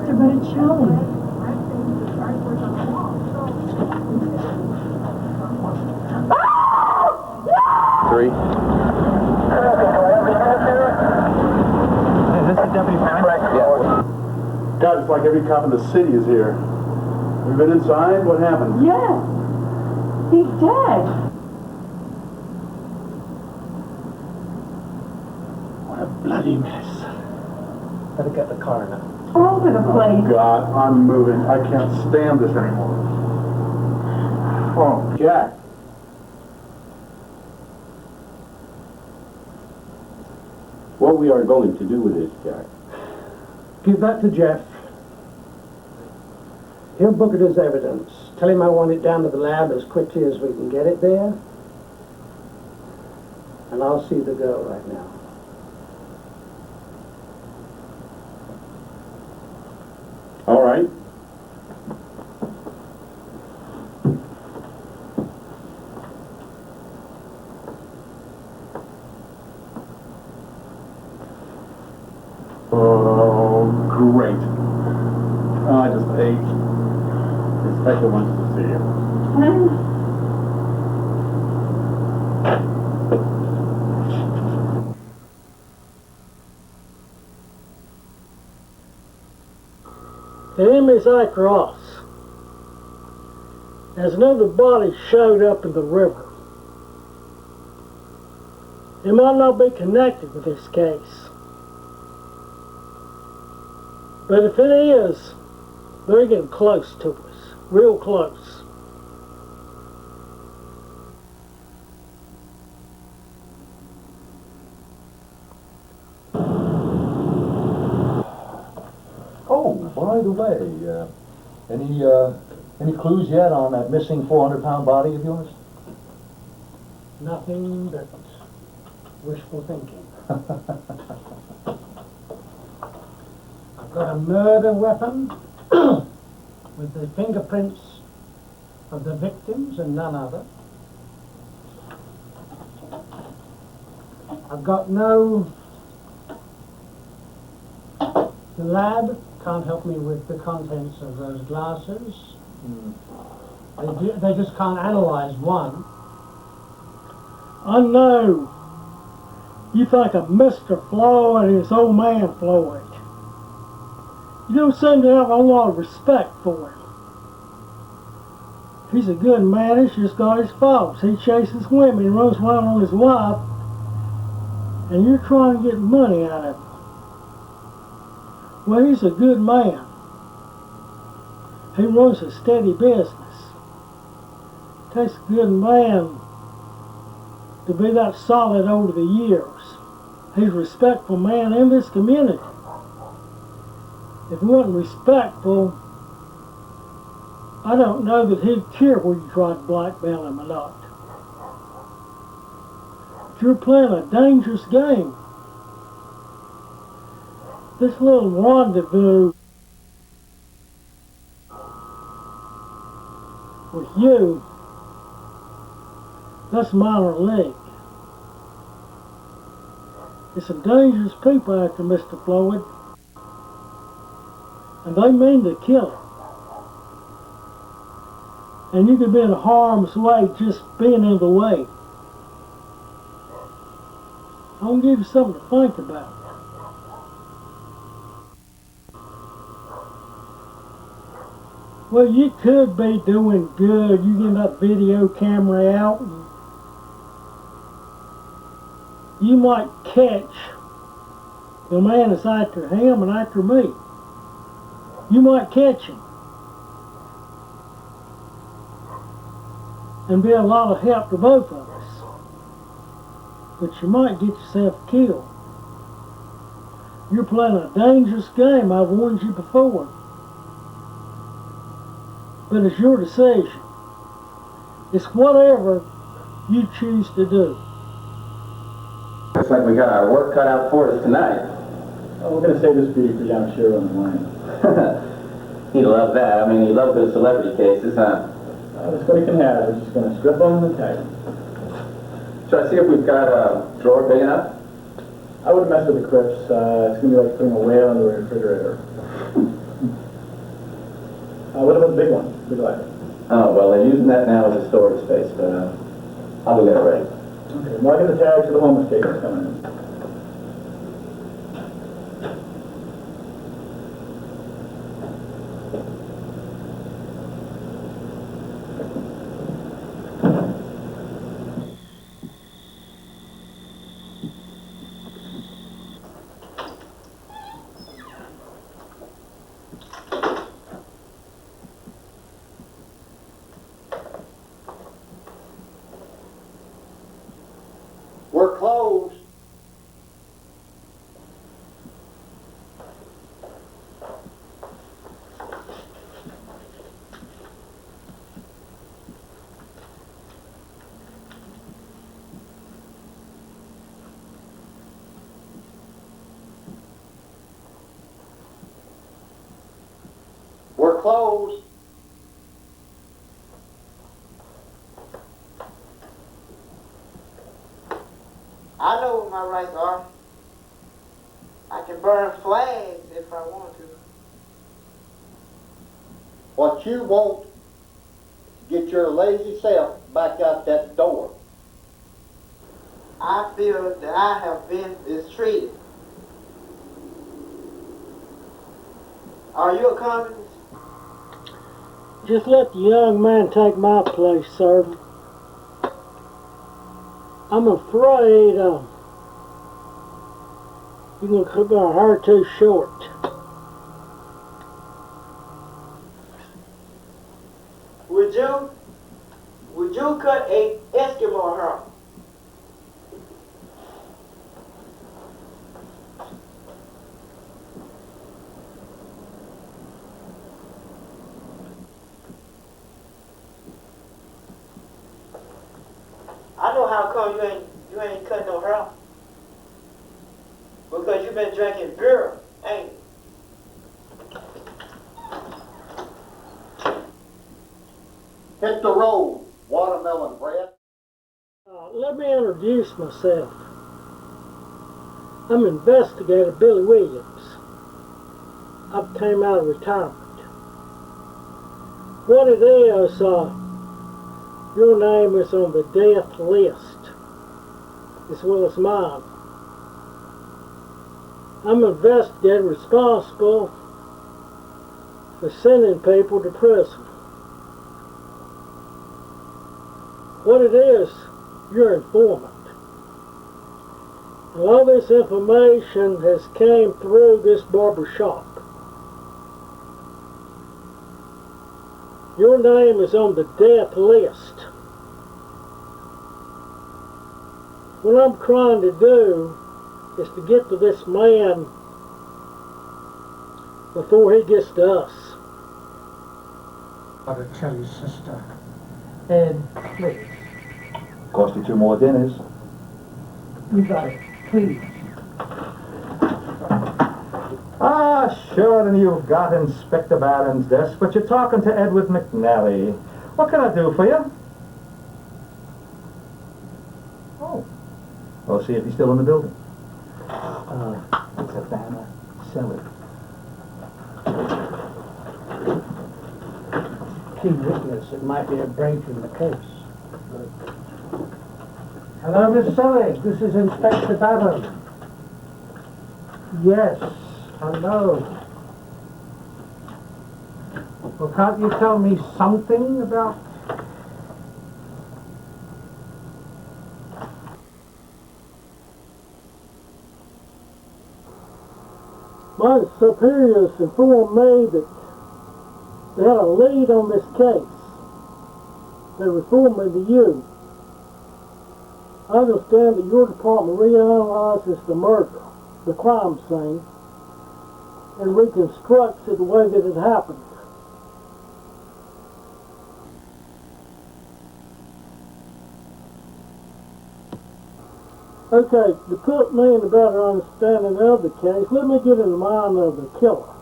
Mr. Botticelli. Three. Is this the deputy fine? Yeah. God, it's like every cop in the city is here. We've been inside? What happened? Yes. He's dead. What a bloody mess. Better get the coroner. All over the place. Oh, God, I'm moving. I can't stand this anymore. Oh, Jack. What we are going to do with this, Jack? Give that to Jeff. He'll book it as evidence. Tell him I want it down to the lab as quickly as we can get it there. And I'll see the girl right now. All right. Oh, great. Oh, I just ate. Inspector wants to see you. Him is across. As another body showed up in the river. It might not be connected with this case. But if it is, they're getting close to us. Real close. Oh, by the way, any clues yet on that missing 400-pound body of yours? Nothing but wishful thinking. I've got a murder weapon with the fingerprints of the victims and none other. I've got no... The lab can't help me with the contents of those glasses. They just can't analyze one. I know you think of Mr. Floyd and his old man Floyd. You don't seem to have a lot of respect for him. He's a good man, he's just got his faults. He chases women, runs around on his wife, and you're trying to get money out of him. Well, he's a good man. He runs a steady business. Takes a good man to be that solid over the years. He's a respectful man in this community. If he wasn't respectful, I don't know that he'd care whether you tried to blackmail him or not. But you're playing a dangerous game. This little rendezvous with you, that's minor league. There's some dangerous people after Mr. Floyd, and they mean to kill him. And you could be in harm's way just being in the way. I'm gonna give you something to think about. Well, you could be doing good. You get that video camera out, and you might catch the man that's after him and after me. You might catch him. And be a lot of help to both of us. But you might get yourself killed. You're playing a dangerous game, I've warned you before. But it's your decision. It's whatever you choose to do. Looks like we got our work cut out for us tonight. Oh, we're going to save this beauty for young Shiro on the line. He'd love that. I mean, he loves those celebrity cases, huh? That's what he can have. We're just going to strip on the tag. Should I see if we've got a drawer big enough? I wouldn't mess with the crypts. It's going to be like putting a whale in the refrigerator. What about the big one, big light? Oh, well, they're using that now as a storage space, but, I'll go get it ready. Okay, well, I get the tags for the homeless cases coming in. We're closed. We're closed. I know what my rights are. I can burn flags if I want to. What you want, get your lazy self back out that door. I feel that I have been mistreated. Are you a communist? Just let the young man take my place, sir. I'm afraid you're going to cut my hair too short. Would you cut a Eskimo hair? I know how come you ain't cutting no hair. Because you've been drinking beer, ain't you? Hit the road, watermelon bread. Let me introduce myself. I'm Investigator Billy Williams. I came out of retirement. What it is, your name is on the death list, as well as mine. I'm an investigator responsible for sending people to prison. What it is, you're an informant. And all this information has came through this barber shop. Your name is on the death list. What I'm trying to do is to get to this man before he gets to us. I gotta tell you, sister. Ed, please. Cost you 2 more dinners. You got it. Please. Ah, sure, and you've got Inspector Barron's desk, but you're talking to Edward McNally. What can I do for you? Oh. We'll see if he's still in the building. It's a banner. Sell it. Key witness. It might be a break in the case. Hello, Miss Sully. This is Inspector Barron. Yes. Hello. Well, can't you tell me something about... My superiors informed me that they had a lead on this case. They referred me to you. I understand that your department reanalyzes the murder, the crime scene, and reconstructs it the way that it happened. Okay, to put me in a better understanding of the case, let me get in the mind of the killer.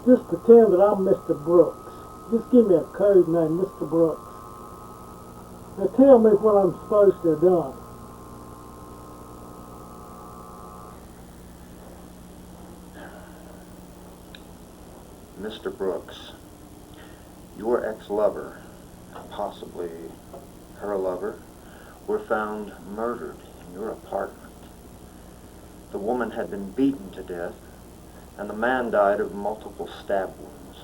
Just pretend that I'm Mr. Brooks. Just give me a code name, Mr. Brooks. Now tell me what I'm supposed to have done. Mr. Brooks, your ex-lover, possibly her lover, were found murdered in your apartment. The woman had been beaten to death, and the man died of multiple stab wounds.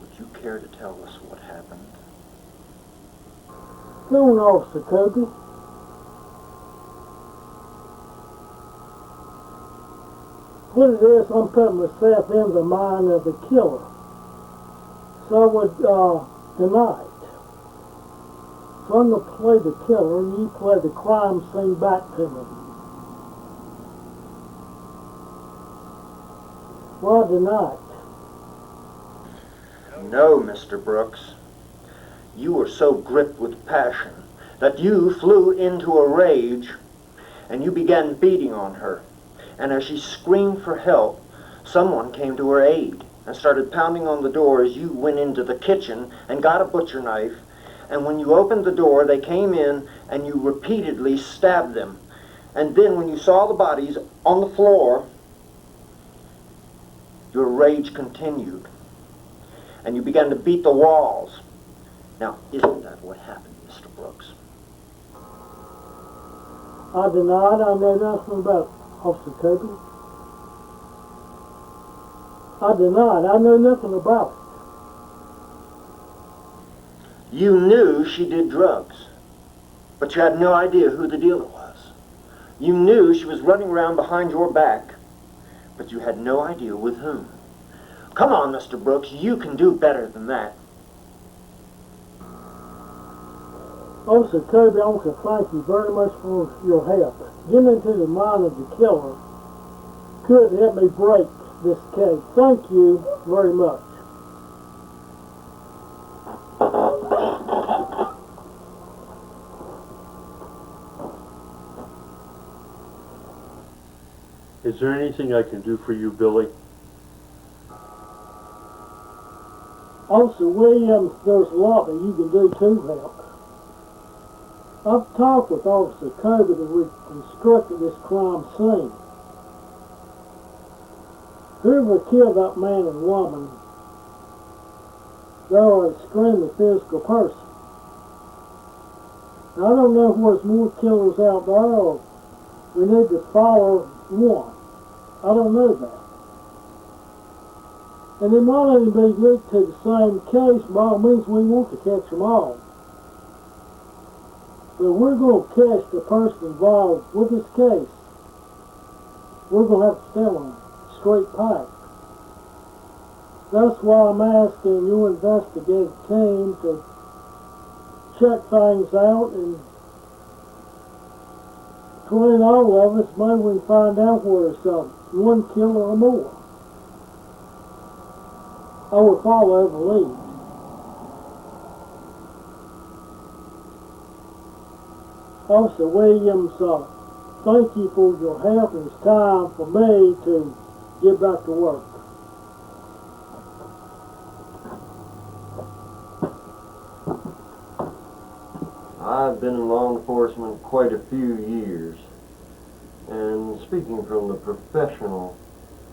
Would you care to tell us what happened? Go on, Officer Kobe. What it is, I'm putting myself in the mind of the killer. So I would deny it. So I'm going to play the killer and you play the crime scene back to me. Well, I deny it. No, Mr. Brooks. You were so gripped with passion that you flew into a rage and you began beating on her. And as she screamed for help, someone came to her aid and started pounding on the door as you went into the kitchen and got a butcher knife. And when you opened the door, they came in and you repeatedly stabbed them. And then when you saw the bodies on the floor, your rage continued. And you began to beat the walls. Now, isn't that what happened, Mr. Brooks? I deny it. I know nothing about it, Officer Kobe. I deny it. I know nothing about it. You knew she did drugs, but you had no idea who the dealer was. You knew she was running around behind your back, but you had no idea with whom. Come on, Mr. Brooks, you can do better than that. Officer Kobe, I want to thank you very much for your help. Getting into the mind of the killer could help me break this case. Thank you very much. Is there anything I can do for you, Billy? Officer Williams, there's a lot that you can do to help. I've talked with Officer Kobe to reconstruct this crime scene. Whoever killed that man and woman, they are an extremely physical person. Now, I don't know if there's more killers out there or we need to follow one. I don't know that. And it might even be linked to the same case. By all means, we want to catch them all. But we're going to catch the person involved with this case. We're going to have to tell them straight pipe. That's why I'm asking your investigative team to check things out, and between all of us, maybe we can find out where there's one killer or more. I will follow the lead. Officer Williams, thank you for your help, and it's time for me to get back to work. I've been in law enforcement quite a few years, and speaking from the professional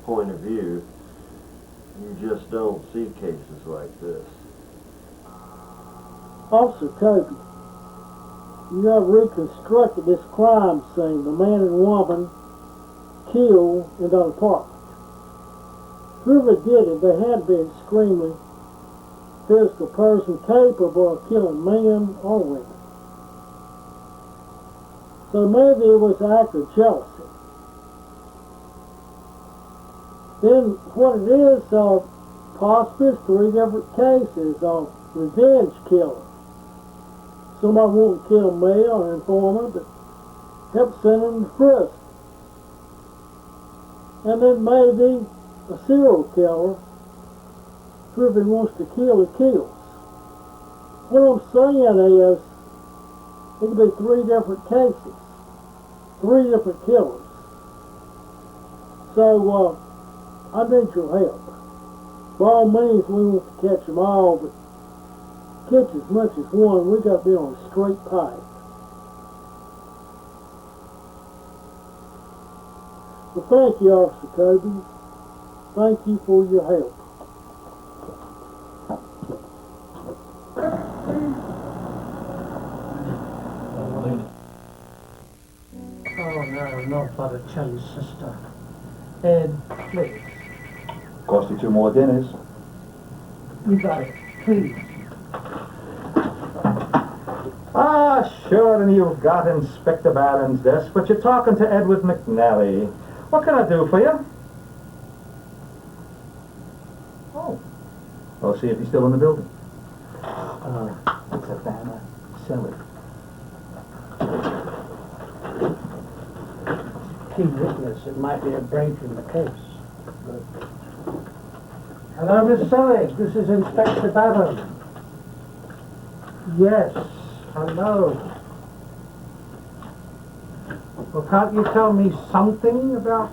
point of view, you just don't see cases like this. Officer Kobe, you have reconstructed this crime scene. The man and woman killed in that apartment. Whoever did it, they had to be an extremely physical person capable of killing men or women. So maybe it was an act of jealousy. Then what it is, possibly 3 different cases of revenge killing. Somebody won't kill me or an informant, but help send him to prison. And then maybe a serial killer, whoever wants to kill, he kills. What I'm saying is, it could be 3 different cases, 3 different killers. So, I need your help. By all means, we want to catch them all, but catch as much as one, we got to be on a straight pipe. Well, thank you, Officer Kobe. Thank you for your help. Oh, no, not Botticelli's sister. Ed, please. Cost you 2 more dinners. You got it. Please. Ah, sure, and you've got Inspector Barron's desk, but you're talking to Edward McNally. What can I do for you? Oh. I'll see if he's still in the building. It's a banner. Sell it. Key witness. It might be a break in the case. Good. Hello, Miss Selig. This is Inspector Barron. Yes. Hello. Well, can't you tell me something about...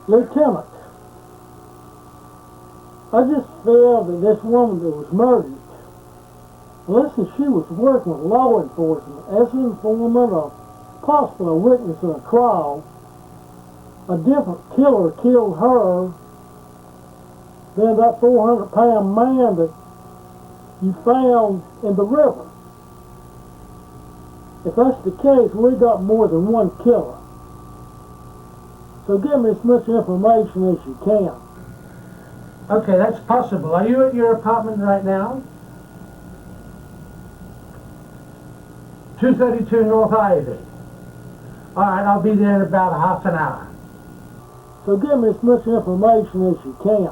Lieutenant, I just feel that this woman that was murdered, unless she was working with law enforcement as an informant or possibly a witness in a trial, a different killer killed her than that 400-pound man that you found in the river. If that's the case, we got more than one killer. So give me as much information as you can. Okay, that's possible. Are you at your apartment right now? 232 North Ivy. All right, I'll be there in about half an hour. So give me as much information as you can.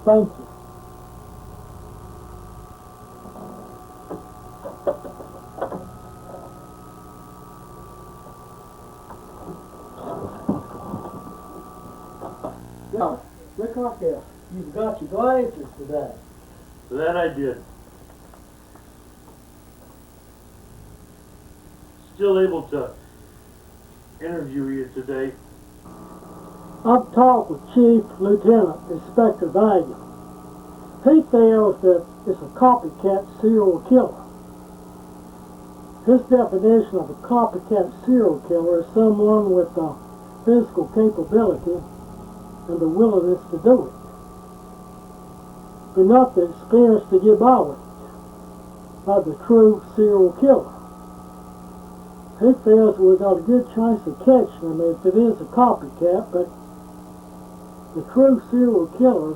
Thank you. Now, look like you've got your glasses today. That I did. Still able to interview you today. I've talked with Chief Lieutenant Inspector Valiant. He feels that it's a copycat serial killer. His definition of a copycat serial killer is someone with physical capability and the willingness to do it, but not the experience to get by with it, like the true serial killer. He feels we've got a good chance of catching him if it is a copycat, but the true serial killer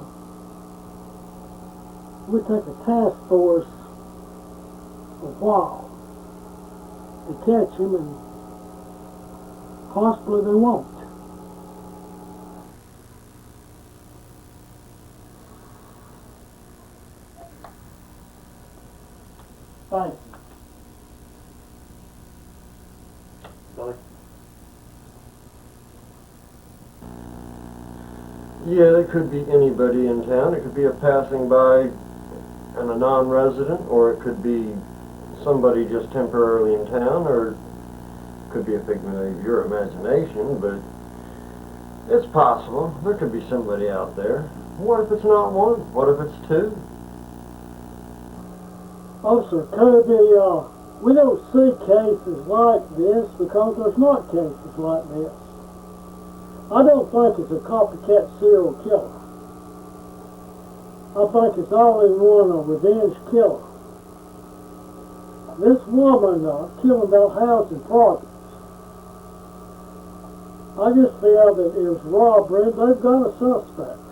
would take a task force a while to catch him, and possibly they won't. Thank you. Billy? Yeah, it could be anybody in town. It could be a passing by and a non-resident, or it could be somebody just temporarily in town, or it could be a figment of your imagination, but it's possible. There could be somebody out there. What if it's not one? What if it's two? Also, could we don't see cases like this because there's not cases like this. I don't think it's a copycat serial killer. I think it's all in one a revenge killer. This woman killed about housing properties. I just feel that it was robbery. They've got a suspect.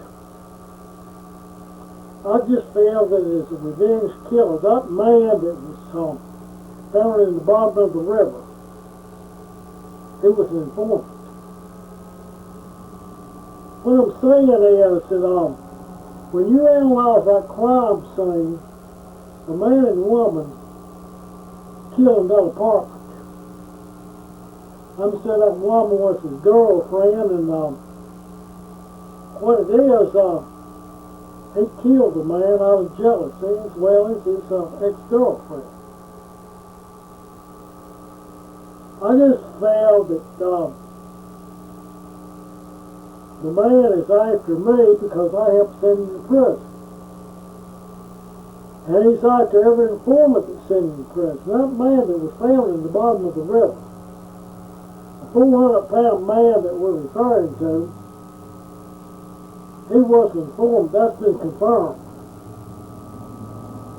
I just feel that it is a revenge killer. That man that was found in the bottom of the river, he was an informant. What I'm saying is that when you analyze that crime scene, a man and woman killed in that apartment. I'm saying that woman was his girlfriend, and what it is, he killed the man out of jealousy as well as his ex-girlfriend. I just felt that the man is after me because I helped send him to prison. And he's after every informant that's sent him to prison. That man that was found in the bottom of the river, 400-pound man that we're referring to, he wasn't informed. That's been confirmed.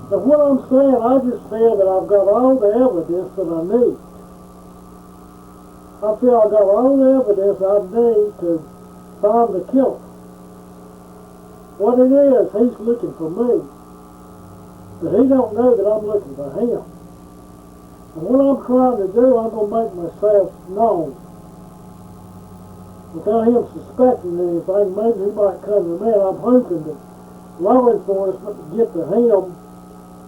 So what I'm saying, I just feel that I've got all the evidence that I need. I feel I've got all the evidence I need to find the killer. What it is, he's looking for me. But he don't know that I'm looking for him. And what I'm trying to do, I'm going to make myself known. Without him suspecting anything, maybe he might come to me, and I'm hoping that law enforcement will get to him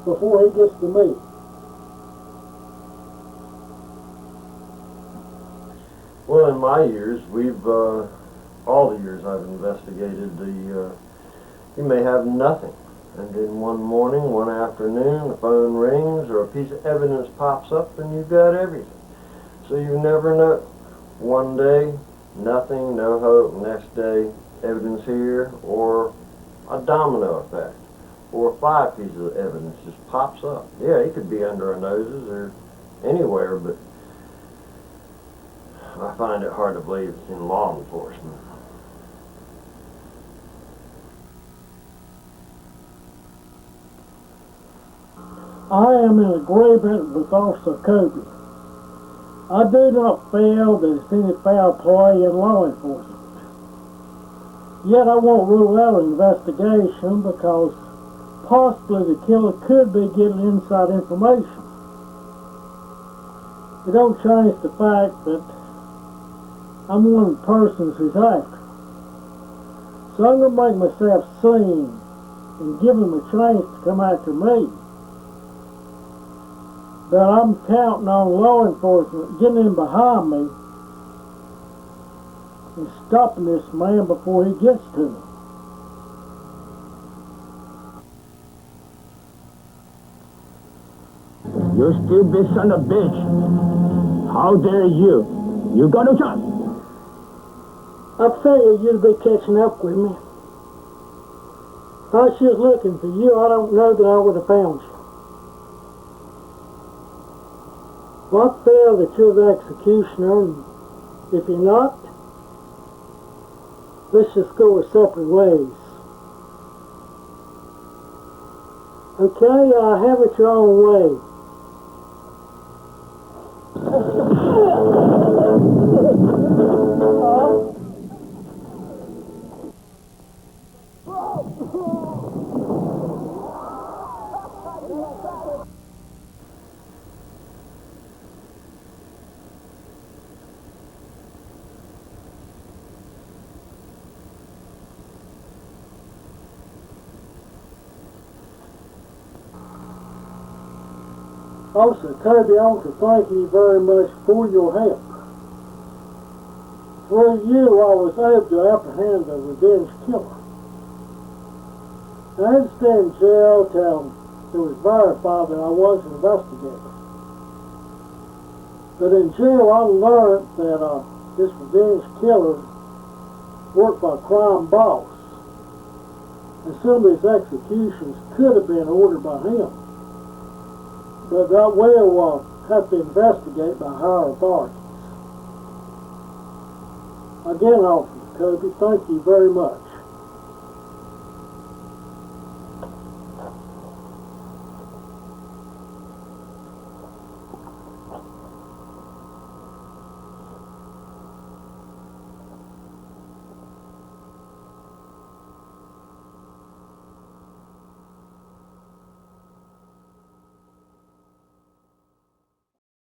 before he gets to me. Well, in my years, all the years I've investigated, you may have nothing. And then one morning, one afternoon, the phone rings or a piece of evidence pops up and you've got everything. So you never know. One day, nothing, no hope. Next day, evidence here, or a domino effect, or 5 pieces of evidence just pops up. Yeah, it could be under our noses or anywhere, but I find it hard to believe it's in law enforcement. I am in agreement with Officer Kobe. I do not feel that it's any foul play in law enforcement. Yet I won't rule out an investigation because possibly the killer could be getting inside information. It don't change the fact that I'm one of the persons who's after. So I'm going to make myself seen and give him a chance to come after me. But I'm counting on law enforcement getting in behind me and stopping this man before he gets to me. You stupid son of a bitch. How dare you? You got no chance. I figured you'd be catching up with me. If I was just looking for you, I don't know that I would have found you. Well, I feel that you're the executioner, and if you're not, let's just go our separate ways. Okay, have it your own way. Also, Kobe, I want to thank you very much for your help. Through you, I was able to apprehend the revenge killer. I had to stay in jail till it was verified that I was an investigator. But in jail, I learned that this revenge killer worked by a crime boss. And some of these executions could have been ordered by him. But that will have to investigate by higher authorities. Again, Officer Kobe, thank you very much.